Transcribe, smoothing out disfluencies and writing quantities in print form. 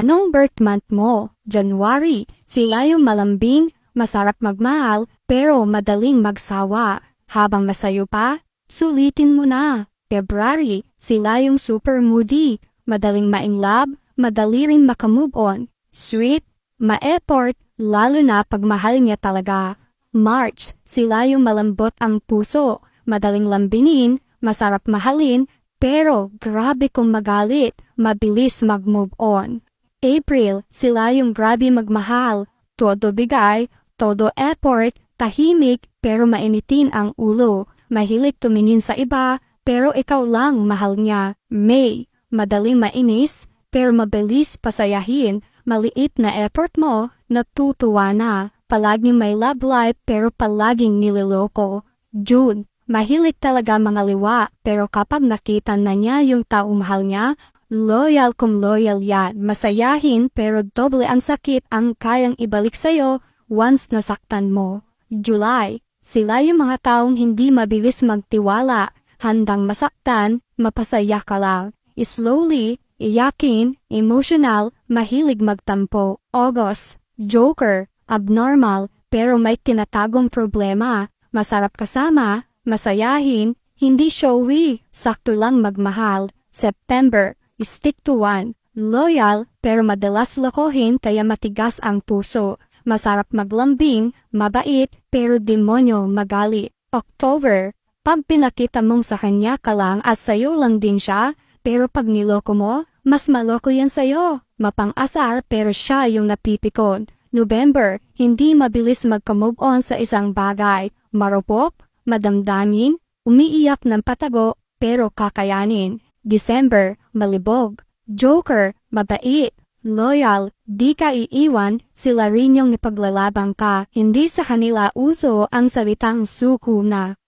Anong birth month mo? January. Sila yung malambing, masarap magmahal, pero madaling magsawa. Habang masayo pa, sulitin mo na. February. Sila yung super moody, madaling ma-inlove, madali rin makamove on. Sweet, ma-effort, lalo na pag mahal niya talaga. March. Sila yung malambot ang puso, madaling lambinin, masarap mahalin, pero grabe kung magalit, mabilis mag-move on. April. Sila yung grabe magmahal, todo bigay, todo effort, tahimik, pero mainitin ang ulo, mahilig tumingin sa iba, pero ikaw lang mahal niya. May. Madaling mainis, pero mabilis pasayahin, maliit na effort mo, natutuwa na, palaging may love life pero palaging nililoko. June. Mahilig talaga mga liwa, pero kapag nakita na niya yung taong mahal niya, loyal kung loyal yan. Masayahin pero doble ang sakit ang kayang ibalik sa'yo once nasaktan mo. July. Sila yung mga taong hindi mabilis magtiwala, handang masaktan, mapasaya ka lang. Slowly, iyakin, emotional, mahilig magtampo. August. Joker, abnormal, pero may tinatagong problema, masarap kasama, masayahin, hindi showy, sakto lang magmahal. September, stick to one, loyal, pero madalas lokohin kaya matigas ang puso, masarap maglambing, mabait, pero demonyo magalit. October, pag pinakita mong sa kanya ka lang at sayo lang din siya, pero pag niloko mo, mas maloko yan sayo, mapang-asar pero siya yung napipikon. November, hindi mabilis magka-move on sa isang bagay, marupok, madamdamin, umiiyak ng patago, pero kakayanin. December, malibog, joker, mabait, loyal, di ka iiwan, sila rin yung ipaglalaban ka, hindi sa kanila uso ang salitang suko na.